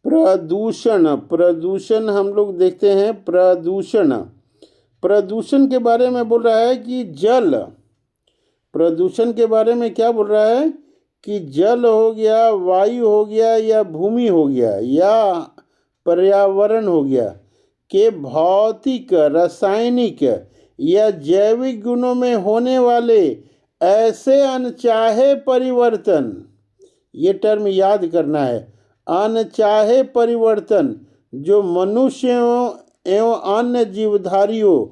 प्रदूषण, प्रदूषण हम लोग देखते हैं। प्रदूषण, प्रदूषण के बारे में बोल रहा है कि जल, प्रदूषण के बारे में क्या बोल रहा है कि जल हो गया, वायु हो गया, या भूमि हो गया, या पर्यावरण हो गया के भौतिक, रासायनिक या जैविक गुणों में होने वाले ऐसे अनचाहे परिवर्तन, ये टर्म याद करना है, अनचाहे परिवर्तन जो मनुष्यों एवं अन्य जीवधारियों,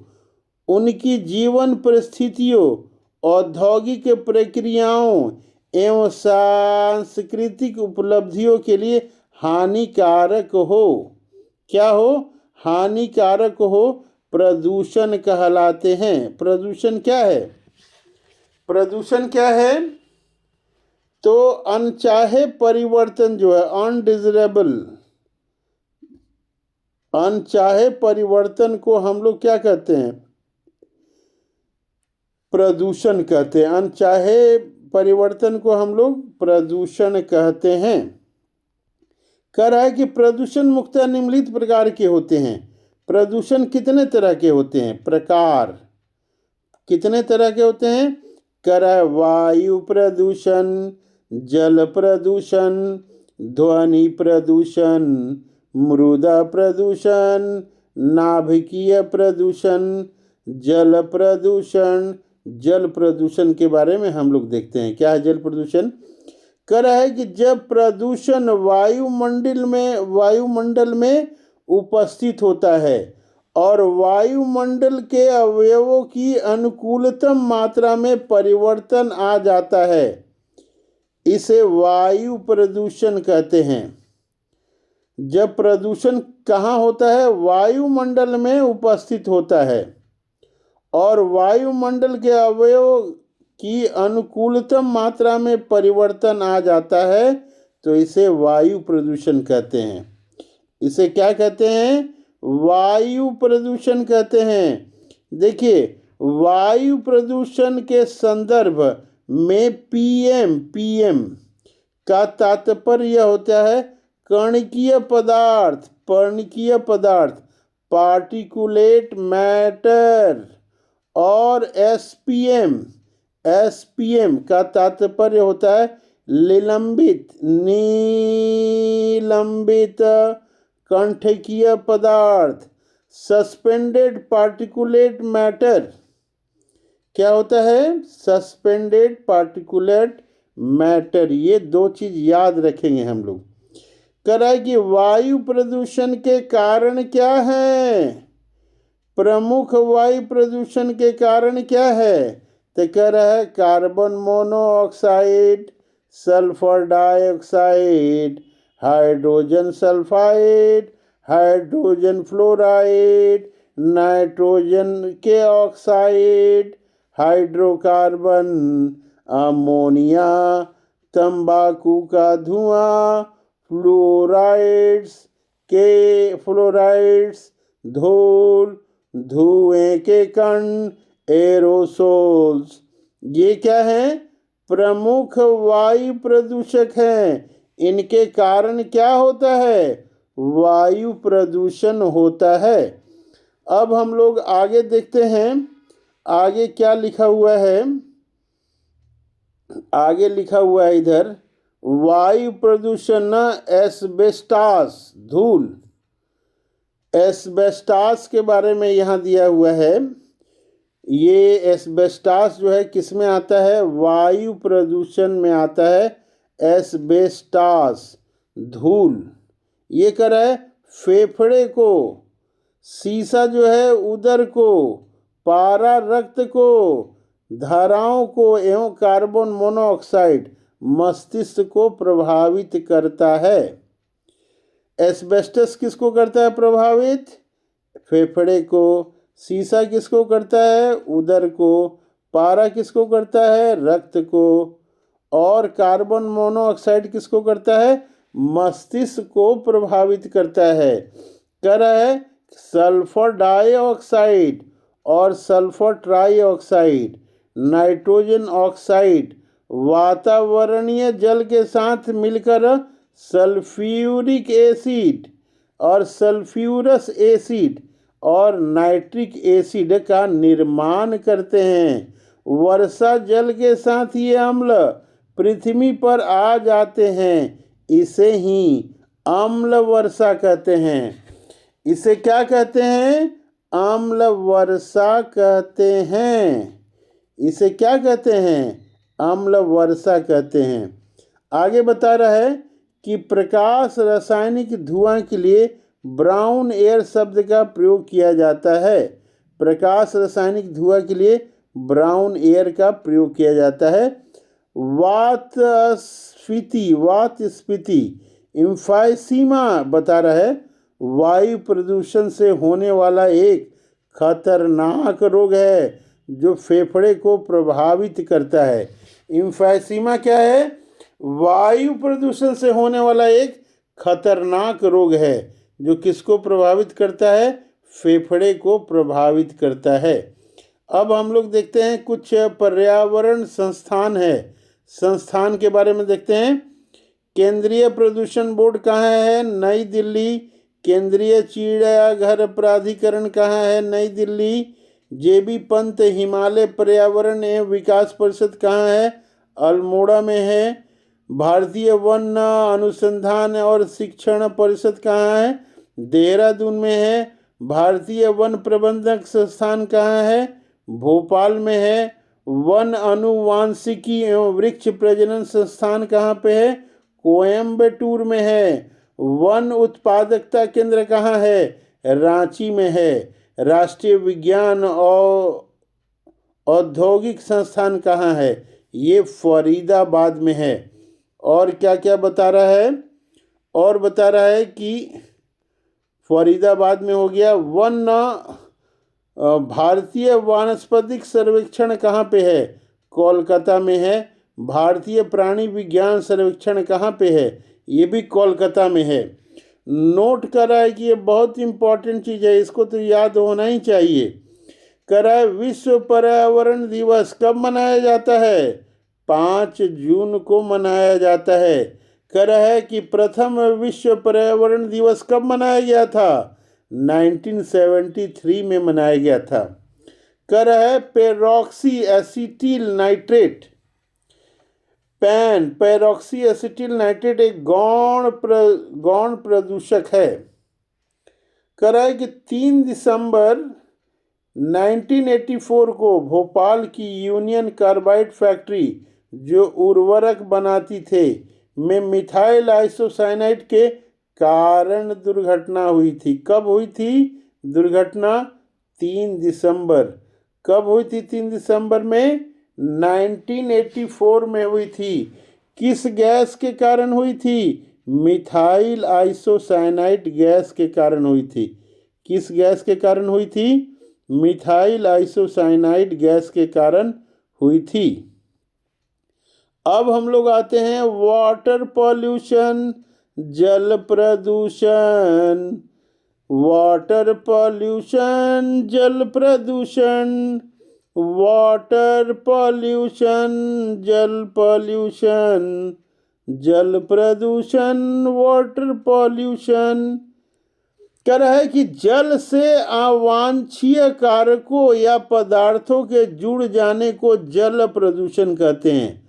उनकी जीवन परिस्थितियों, औद्योगिक प्रक्रियाओं एवं सांस्कृतिक उपलब्धियों के लिए हानिकारक हो। क्या हो? हानिकारक हो, प्रदूषण कहलाते हैं। प्रदूषण क्या है? प्रदूषण क्या है? तो अनचाहे परिवर्तन जो है, अनडिजायरेबल, अनचाहे परिवर्तन को हम लोग क्या कहते हैं? प्रदूषण कहते हैं। अनचाहे परिवर्तन को हम लोग प्रदूषण कहते हैं। कह रहा है कि प्रदूषण मुख्यतः निम्नलिखित प्रकार के होते हैं। प्रदूषण कितने तरह के होते हैं? प्रकार कितने तरह के होते हैं? कह रहा है वायु प्रदूषण, जल प्रदूषण, ध्वनि प्रदूषण, मृदा प्रदूषण, नाभिकीय प्रदूषण, जल प्रदूषण। जल प्रदूषण के बारे में हम लोग देखते हैं। क्या है जल प्रदूषण? कह रहा है कि जब प्रदूषण वायुमंडल में उपस्थित होता है और वायुमंडल के अवयवों की अनुकूलतम मात्रा में परिवर्तन आ जाता है, इसे वायु प्रदूषण कहते हैं। जब प्रदूषण कहाँ होता है? वायुमंडल में उपस्थित होता है और वायुमंडल के अवयव की अनुकूलतम मात्रा में परिवर्तन आ जाता है, तो इसे वायु प्रदूषण कहते हैं। इसे क्या कहते हैं? वायु प्रदूषण कहते हैं। देखिए, वायु प्रदूषण के संदर्भ में पीएम का तात्पर्य होता है कणकीय पदार्थ, पर्णकीय पदार्थ, पार्टिकुलेट मैटर, और एसपीएम का तात्पर्य होता है निलंबित कंठकीय पदार्थ, सस्पेंडेड पार्टिकुलेट मैटर। क्या होता है? Suspended particulate matter. ये दो चीज याद रखेंगे हम लोग। कह रहा है कि वायु प्रदूषण के कारण क्या है? प्रमुख वायु प्रदूषण के कारण क्या है? तो कह रहा है carbon monoxide, sulphur dioxide, hydrogen sulphide, hydrogen fluoride, nitrogen के ऑक्साइड, हाइड्रोकार्बन, अमोनिया, तंबाकू का धुआं, फ्लोराइड्स, धूल, धुएं के कण, एरोसोल्स। ये क्या है? प्रमुख वायु प्रदूषक हैं। इनके कारण क्या होता है? वायु प्रदूषण होता है। अब हम लोग आगे देखते हैं, आगे क्या लिखा हुआ है। आगे लिखा हुआ है इधर, वायु प्रदूषण, एस्बेस्टास, धूल, एस्बेस्टास के बारे में यहाँ दिया हुआ है। ये एस्बेस्टास जो है किस में आता है? वायु प्रदूषण में आता है एस्बेस्टास, धूल। ये कर रहा है फेफड़े को, सीसा जो है उदर को, पारा रक्त को, धाराओं को एवं कार्बन मोनोऑक्साइड मस्तिष्क को प्रभावित करता है। एस्बेस्टस किसको करता है प्रभावित? फेफड़े को। सीसा किसको करता है? उदर को। पारा किसको करता है? रक्त को। और कार्बन मोनोऑक्साइड किसको करता है? मस्तिष्क को प्रभावित करता है। कह रहा है सल्फर डाइऑक्साइड और सल्फर ट्राइऑक्साइड, नाइट्रोजन ऑक्साइड वातावरणीय जल के साथ मिलकर सल्फ्यूरिक एसिड और सल्फ्यूरस एसिड और नाइट्रिक एसिड का निर्माण करते हैं। वर्षा जल के साथ ये अम्ल पृथ्वी पर आ जाते हैं, इसे ही अम्ल वर्षा कहते हैं। इसे क्या कहते हैं? अम्ल वर्षा कहते हैं। इसे क्या कहते हैं? अम्ल वर्षा कहते हैं। आगे बता रहा है कि प्रकाश रासायनिक धुआं के लिए ब्राउन एयर शब्द का प्रयोग किया जाता है। प्रकाश रासायनिक धुआं के लिए ब्राउन एयर का प्रयोग किया जाता है। वात स्फीति इम्फाइसीमा बता रहा है वायु प्रदूषण से होने वाला एक खतरनाक रोग है जो फेफड़े को प्रभावित करता है। इम्फाइसीमा क्या है? वायु प्रदूषण से होने वाला एक खतरनाक रोग है जो किसको प्रभावित करता है? फेफड़े को प्रभावित करता है। अब हम लोग देखते हैं कुछ पर्यावरण संस्थान है, संस्थान के बारे में देखते हैं। केंद्रीय प्रदूषण बोर्ड कहाँ है? नई दिल्ली। केंद्रीय चिड़ियाघर प्राधिकरण कहाँ है? नई दिल्ली। जेबी पंत हिमालय पर्यावरण एवं विकास परिषद कहाँ है? अल्मोड़ा में है। भारतीय वन अनुसंधान और शिक्षण परिषद कहाँ है? देहरादून में है। भारतीय वन प्रबंधक संस्थान कहाँ है? भोपाल में है। वन अनुवांशिकी एवं वृक्ष प्रजनन संस्थान कहाँ पे है? कोयम्बटूर में है। वन उत्पादकता केंद्र कहाँ है? रांची में है। राष्ट्रीय विज्ञान और औद्योगिक संस्थान कहाँ है? ये फरीदाबाद में है। और क्या क्या बता रहा है? और बता रहा है कि फरीदाबाद में हो गया। वन भारतीय वानस्पतिक सर्वेक्षण कहाँ पे है? कोलकाता में है। भारतीय प्राणी विज्ञान सर्वेक्षण कहाँ पे है? ये भी कोलकाता में है। नोट करा है कि ये बहुत इंपॉर्टेंट चीज़ है, इसको तो याद होना ही चाहिए। करा है विश्व पर्यावरण दिवस कब मनाया जाता है? 5 जून को मनाया जाता है। करा है कि प्रथम विश्व पर्यावरण दिवस कब मनाया गया था? 1973 में मनाया गया था। करा है peroxy acetyl nitrate peroxy acetyl nitrate एक गौण प्रदूषक है। करा है कि 3 दिसंबर 1984 को भोपाल की यूनियन कार्बाइड फैक्ट्री जो उर्वरक बनाती थे में मिथाइल आइसोसाइनाइड के कारण दुर्घटना हुई थी। कब हुई थी दुर्घटना? 3 दिसंबर। कब हुई थी? 3 दिसंबर में 1984 में हुई थी। किस गैस के कारण हुई थी? मिथाइल आइसोसाइनाइड गैस के कारण हुई थी। किस गैस के कारण हुई थी? मिथाइल आइसोसाइनाइड गैस के कारण हुई थी। अब हम लोग आते हैं वाटर पॉल्यूशन, जल प्रदूषण। वाटर पॉल्यूशन, जल प्रदूषण। वाटर पॉल्यूशन, जल पॉल्यूशन। जल प्रदूषण, वाटर पॉल्यूशन। कह रहा है कि जल से अवांछनीय कारकों या पदार्थों के जुड़ जाने को जल प्रदूषण कहते हैं।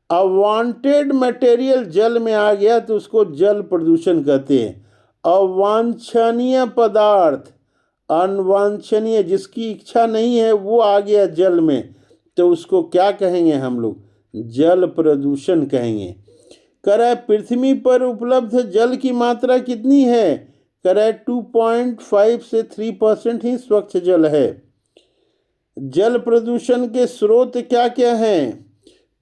अवांटेड मटेरियल जल में आ गया तो उसको जल प्रदूषण कहते हैं। अवांछनीय पदार्थ, अनवांछनीय जिसकी इच्छा नहीं है वो आ गया जल में तो उसको क्या कहेंगे हम लोग? जल प्रदूषण कहेंगे। कह रहा है पृथ्वी पर उपलब्ध जल की मात्रा कितनी है? कह रहा है 2.5 से 3% ही स्वच्छ जल है। जल प्रदूषण के स्रोत क्या क्या हैं?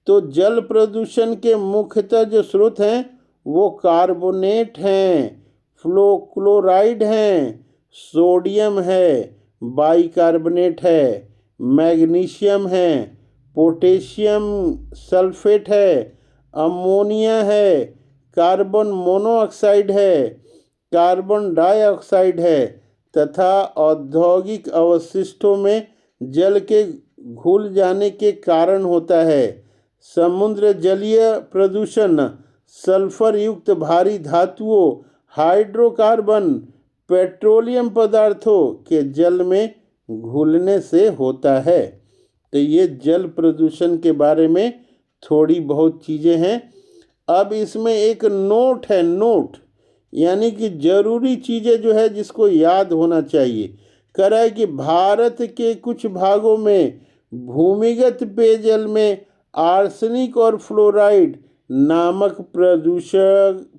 तो जल प्रदूषण के मुख्यतः जो स्रोत हैं वो कार्बोनेट हैं, फ्लोक्लोराइड हैं, सोडियम है, बाइकार्बोनेट है, मैग्नीशियम है, पोटेशियम सल्फेट है, अमोनिया है, कार्बन मोनोऑक्साइड है, कार्बन डाइऑक्साइड है तथा औद्योगिक अवशिष्टों में जल के घुल जाने के कारण होता है। समुद्र जलीय प्रदूषण सल्फर युक्त भारी धातुओं, हाइड्रोकार्बन, पेट्रोलियम पदार्थों के जल में घुलने से होता है। तो ये जल प्रदूषण के बारे में थोड़ी बहुत चीज़ें हैं। अब इसमें एक नोट है, नोट यानी कि जरूरी चीज़ें जो है जिसको याद होना चाहिए। कह रहा है कि भारत के कुछ भागों में भूमिगत पेयजल में आर्सेनिक और फ्लोराइड नामक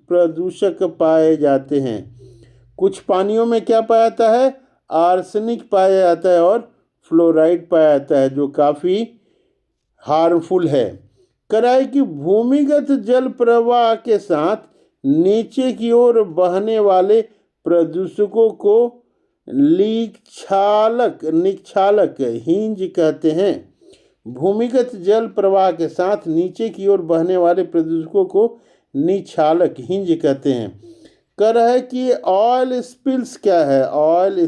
प्रदूषक पाए जाते हैं। कुछ पानियों में क्या पाया जाता है? आर्सेनिक पाया जाता है और फ्लोराइड पाया जाता है, जो काफ़ी हार्मफुल है। कराए कि भूमिगत जल प्रवाह के साथ नीचे की ओर बहने वाले प्रदूषकों को निक्षालक हिंज कहते हैं। भूमिगत जल प्रवाह के साथ नीचे की ओर बहने वाले प्रदूषकों को निक्षालक हिंज कहते हैं। कह रहा है कि ऑयल स्पिल्स क्या है? ऑयल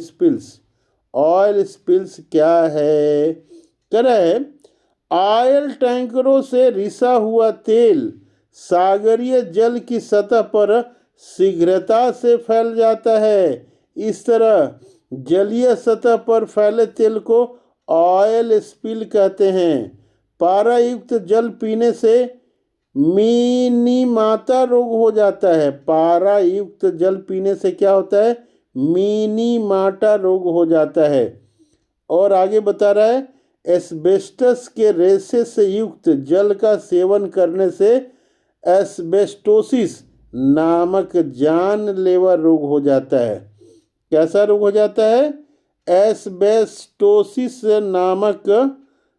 स्पिल्स क्या है? कह रहा है ऑयल टैंकरों से रिसा हुआ तेल सागरीय जल की सतह पर शीघ्रता से फैल जाता है। इस तरह जलीय सतह पर फैले तेल को ऑयल स्पिल कहते हैं। पारा युक्त जल पीने से मिनीमाता रोग हो जाता है। पारा युक्त जल पीने से क्या होता है? मिनीमाटा रोग हो जाता है। और आगे बता रहा है एस्बेस्टस के रेशे से युक्त जल का सेवन करने से एस्बेस्टोसिस नामक जानलेवा रोग हो जाता है। कैसा रोग हो जाता है? एस्बेस्टोसिस नामक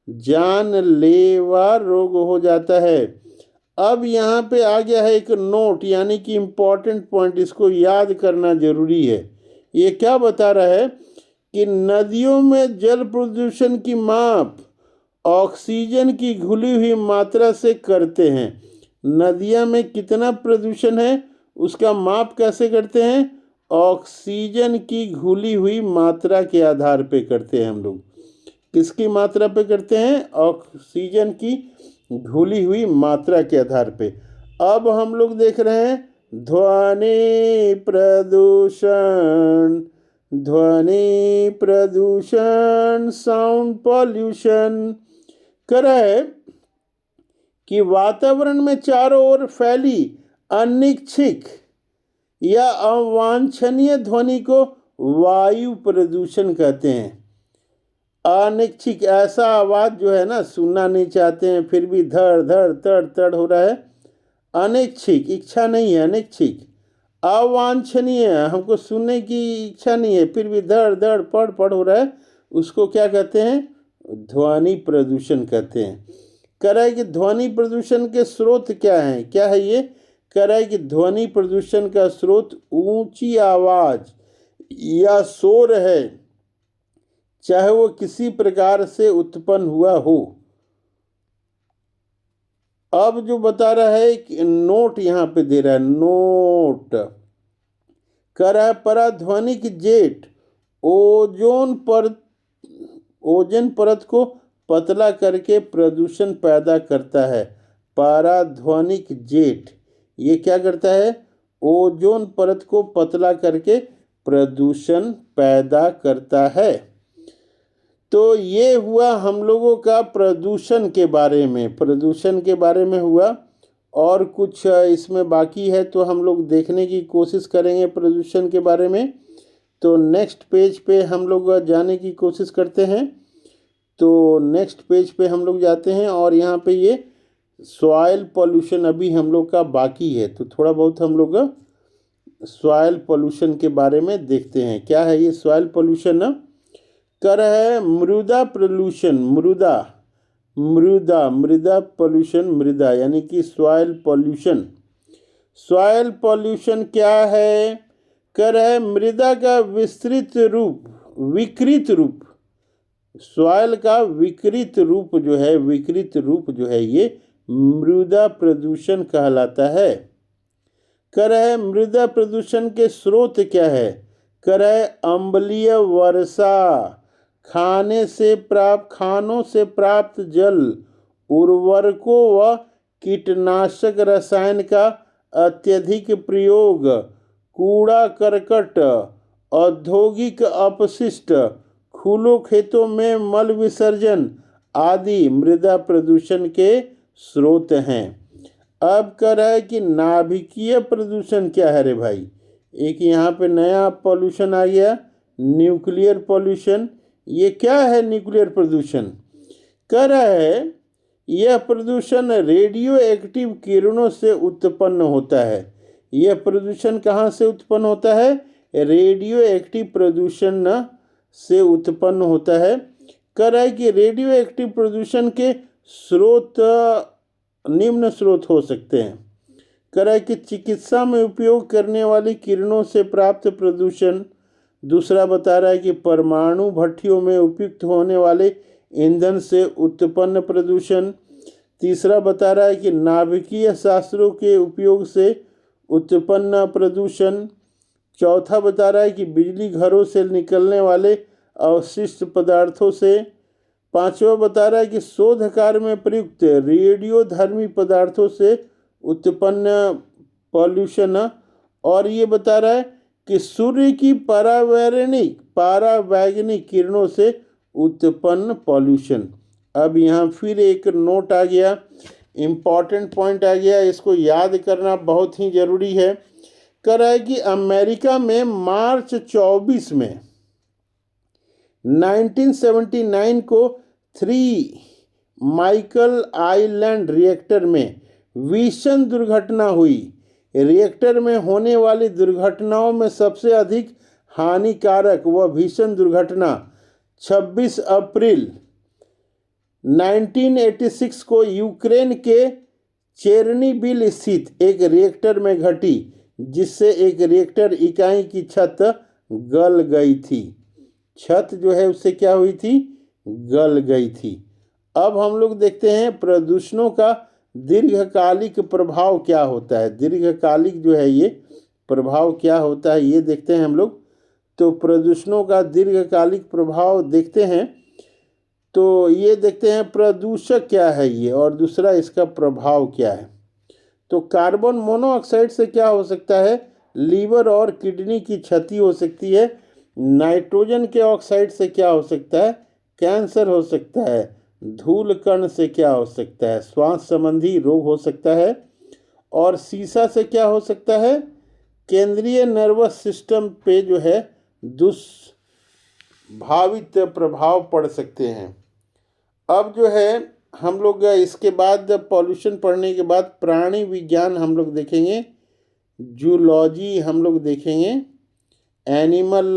जानलेवा रोग हो जाता है। अब यहाँ पे आ गया है एक नोट यानी कि इम्पॉर्टेंट पॉइंट, इसको याद करना जरूरी है। ये क्या बता रहा है कि नदियों में जल प्रदूषण की माप ऑक्सीजन की घुली हुई मात्रा से करते हैं। नदियाँ में कितना प्रदूषण है उसका माप कैसे करते हैं? ऑक्सीजन की घुली हुई मात्रा के आधार पे करते हैं हम लोग। किसकी मात्रा पे करते हैं? ऑक्सीजन की घुली हुई मात्रा के आधार पे। अब हम लोग देख रहे हैं ध्वनि प्रदूषण, साउंड पॉल्यूशन। कह रहा है कि वातावरण में चारों ओर फैली अनिच्छिक या अवांछनीय ध्वनि को वायु प्रदूषण कहते हैं। अनिच्छिक ऐसा आवाज़ जो है ना सुनना नहीं चाहते हैं फिर भी धड़ धड़ तड़ तड़ हो रहा है, अनिच्छिक, इच्छा नहीं है, अनिच्छिक। अवांछनीय, हमको सुनने की इच्छा नहीं है फिर भी धड़ धड़ पड़ पड़ हो रहा है, उसको क्या कहते हैं? ध्वनि प्रदूषण कहते हैं। कह रहा है कि ध्वनि प्रदूषण के स्रोत क्या हैं? क्या है ये? कह रहा है कि ध्वनि प्रदूषण का स्रोत ऊंची आवाज़ या शोर है, चाहे वो किसी प्रकार से उत्पन्न हुआ हो। अब जो बता रहा है कि नोट यहाँ पे दे रहा है, नोट कह रहा है पराध्वनिक जेट ओजोन परत को पतला करके प्रदूषण पैदा करता है। पराध्वनिक जेट ये क्या करता है? ओजोन परत को पतला करके प्रदूषण पैदा करता है। तो ये हुआ हम लोगों का प्रदूषण के बारे में हुआ। और कुछ इसमें बाकी है तो हम लोग देखने की कोशिश करेंगे प्रदूषण के बारे में। तो नेक्स्ट पेज पे हम लोग जाने की कोशिश करते हैं। तो नेक्स्ट पेज पे हम लोग जाते हैं और यहाँ पे ये सॉइल पोल्यूशन अभी हम लोग का बाकी है, तो थोड़ा बहुत हम लोग सॉइल पोल्यूशन के बारे में देखते हैं। क्या है ये सॉइल पोल्यूशन? कर है मृदा पोल्यूशन, मृदा पोल्यूशन, मृदा यानी कि सॉइल पोल्यूशन। सॉइल पोल्यूशन क्या है? कर है मृदा का विकृत रूप, सॉइल का विकृत रूप जो है ये मृदा प्रदूषण कहलाता है। कर है मृदा प्रदूषण के स्रोत क्या है? कर है अम्लीय वर्षा, खानों से प्राप्त जल, उर्वरकों व कीटनाशक रसायन का अत्यधिक प्रयोग, कूड़ा करकट, औद्योगिक अपशिष्ट, खुले खेतों में मल विसर्जन आदि मृदा प्रदूषण के स्रोत हैं। अब कह रहा है कि नाभिकीय प्रदूषण क्या है रे भाई। एक यहाँ पे नया पॉल्यूशन आ गया, न्यूक्लियर पॉल्यूशन। ये क्या है न्यूक्लियर प्रदूषण? कह रहा है यह प्रदूषण रेडियो एक्टिव किरणों से उत्पन्न होता है। यह प्रदूषण कहाँ से उत्पन्न होता है? रेडियो एक्टिव प्रदूषण से उत्पन्न होता है। कह रहा है कि रेडियो एक्टिव प्रदूषण के स्रोत निम्न स्रोत हो सकते हैं। कह रहा है कि चिकित्सा में उपयोग करने वाली किरणों से प्राप्त प्रदूषण। दूसरा बता रहा है कि परमाणु भट्टियों में उपयुक्त होने वाले ईंधन से उत्पन्न प्रदूषण। तीसरा बता रहा है कि नाभिकीय शास्त्रों के उपयोग से उत्पन्न प्रदूषण। चौथा बता रहा है कि बिजली घरों से निकलने वाले अवशिष्ट पदार्थों से। पांचवा बता रहा है कि शोध कार्य में प्रयुक्त रेडियोधर्मी पदार्थों से उत्पन्न पॉल्यूशन। और ये बता रहा है कि सूर्य की परावैंगनिक किरणों से उत्पन्न पॉल्यूशन। अब यहाँ फिर एक नोट आ गया, इम्पॉर्टेंट पॉइंट आ गया, इसको याद करना बहुत ही ज़रूरी है। कह रहा है कि अमेरिका में मार्च 24 में 1979 को 3 माइकल आइलैंड रिएक्टर में भीषण दुर्घटना हुई। रिएक्टर में होने वाली दुर्घटनाओं में सबसे अधिक हानिकारक व भीषण दुर्घटना 26 अप्रैल 1986 को यूक्रेन के चेरनीबिल स्थित एक रिएक्टर में घटी, जिससे एक रिएक्टर इकाई की छत गल गई थी। छत जो है उससे क्या हुई थी? गल गई थी। अब हम लोग देखते हैं प्रदूषणों का दीर्घकालिक प्रभाव क्या होता है। दीर्घकालिक जो है ये प्रभाव क्या होता है ये देखते हैं हम लोग। तो प्रदूषणों का दीर्घकालिक प्रभाव देखते हैं, तो ये देखते हैं प्रदूषक क्या है ये, और दूसरा इसका प्रभाव क्या है। तो कार्बन मोनोऑक्साइड से क्या हो सकता है? लीवर और किडनी की क्षति हो सकती है। नाइट्रोजन के ऑक्साइड से क्या हो सकता है? कैंसर हो सकता है। धूल कण से क्या हो सकता है? श्वास संबंधी रोग हो सकता है। और सीसा से क्या हो सकता है? केंद्रीय नर्वस सिस्टम पे जो है दुष्भावित प्रभाव पड़ सकते हैं। अब जो है हम लोग इसके बाद पॉल्यूशन पढ़ने के बाद प्राणी विज्ञान हम लोग देखेंगे, जूलॉजी हम लोग देखेंगे, एनिमल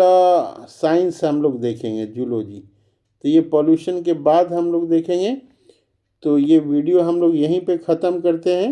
साइंस हम लोग देखेंगे, जूलॉजी। तो ये पॉल्यूशन के बाद हम लोग देखेंगे। तो ये वीडियो हम लोग यहीं पे ख़त्म करते हैं।